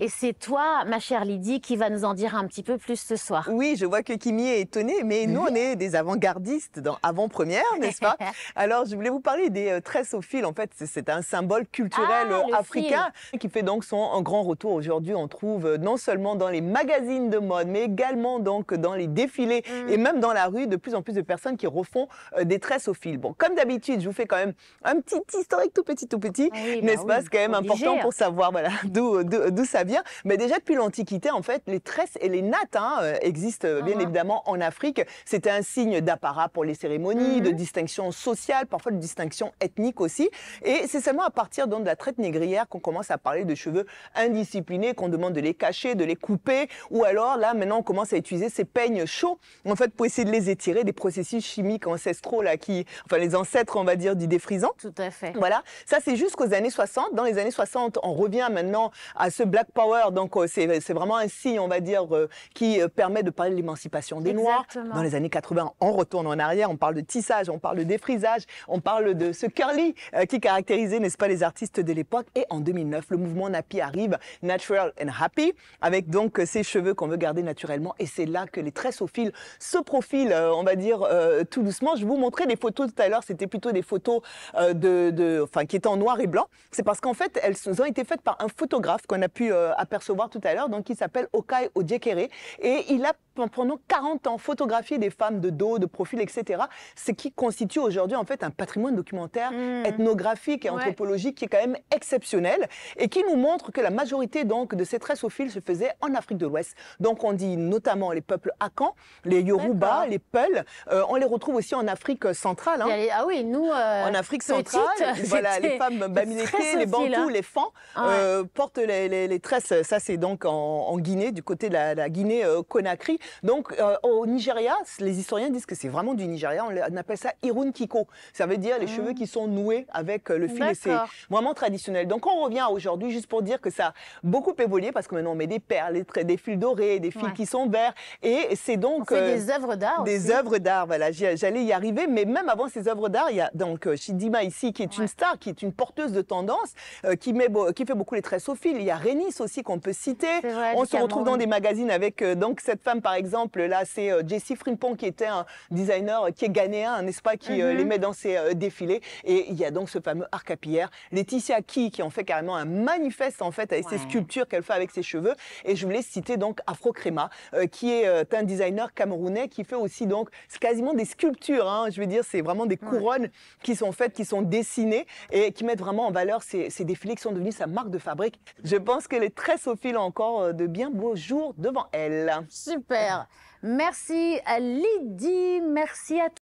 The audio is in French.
Et c'est toi, ma chère Lydie, qui va nous en dire un petit peu plus ce soir. Oui, je vois que Kimi est étonnée, mais nous, on est des avant-gardistes dans avant-première, n'est-ce pas? Alors, je voulais vous parler des tresses au fil. En fait, c'est un symbole culturel Ah, le africain qui fait donc son grand retour aujourd'hui. On trouve non seulement dans les magazines de mode, mais également donc dans les défilés et même dans la rue, de plus en plus de personnes qui refont des tresses au fil. Bon, comme d'habitude, je vous fais quand même un petit historique tout petit, Oui, n'est-ce pas? oui, C'est quand même obligé. important pour savoir voilà, d'où ça vient. Mais déjà, depuis l'Antiquité, en fait, les tresses et les nattes existent bien évidemment en Afrique. C'était un signe d'apparat pour les cérémonies, de distinction sociale, parfois de distinction ethnique aussi. Et c'est seulement à partir donc, de la traite négrière qu'on commence à parler de cheveux indisciplinés, qu'on demande de les cacher, de les couper. Ou alors, là, maintenant, on commence à utiliser ces peignes chauds, en fait, pour essayer de les étirer, des processus chimiques ancestraux, là, enfin, les ancêtres, on va dire, du défrisant. Tout à fait. Voilà, ça c'est jusqu'aux années 60. Dans les années 60, on revient maintenant à ce Black Power. Donc c'est vraiment un signe, on va dire, qui permet de parler de l'émancipation des Noirs. Dans les années 80, on retourne en arrière, on parle de tissage, on parle de défrisage, on parle de ce curly qui caractérisait, n'est-ce pas, les artistes de l'époque. Et en 2009, le mouvement Nappy arrive, Natural and Happy, avec donc ces cheveux qu'on veut garder naturellement. Et c'est là que les tresses au fil se profilent, on va dire, tout doucement. Je vous montrais des photos tout à l'heure, c'était plutôt des photos qui étaient en noir et blanc. C'est parce qu'en fait, elles ont été faites par un photographe qu'on a pu apercevoir tout à l'heure, donc qui s'appelle Okai Ojekere. Et il a pendant 40 ans photographié des femmes de dos, de profil, etc. Ce qui constitue aujourd'hui en fait un patrimoine documentaire, ethnographique et anthropologique qui est quand même exceptionnel et qui nous montre que la majorité donc de ces tresses au fil se faisait en Afrique de l'Ouest. Donc on dit notamment les peuples Akan, les Yoruba, les Peuls. On les retrouve aussi en Afrique centrale. Ah oui, nous en Afrique centrale, voilà, les femmes bamilékées, les Bantous, les Fans portent les tresses. Ça, c'est donc en Guinée, du côté de la Guinée-Conakry. Donc, au Nigeria, les historiens disent que c'est vraiment du Nigeria. On appelle ça Irun Kiko. Ça veut dire les cheveux qui sont noués avec le fil. Et c'est vraiment traditionnel. Donc, on revient aujourd'hui juste pour dire que ça a beaucoup évolué parce que maintenant, on met des perles, des fils dorés, des fils qui sont verts. Et c'est donc... On fait des œuvres d'art Des œuvres d'art, voilà. J'allais y arriver. Mais même avant ces œuvres d'art, il y a donc Chidima ici, qui est une star, qui est une porteuse de tendance, qui fait beaucoup les tresses au fil. Il y a Rénis aussi qu'on peut citer. Vrai, on se retrouve dans des magazines avec donc cette femme, par exemple, là, c'est Jessie Frimpong, qui était un designer qui est ghanéen, n'est-ce pas, qui les met dans ses défilés. Et il y a donc ce fameux arc capillaire. Laetitia qui en fait carrément un manifeste, en fait, avec ses sculptures qu'elle fait avec ses cheveux. Et je voulais citer donc Afro Crema, qui est un designer camerounais qui fait aussi donc, c'est quasiment des sculptures, hein, je veux dire, c'est vraiment des couronnes qui sont faites, qui sont dessinées et qui mettent vraiment en valeur ces défilés qui sont devenus sa marque de fabrique. Je pense que les tresses au fil ont encore de bien beaux jours devant elle. Super. Merci à Lydie, merci à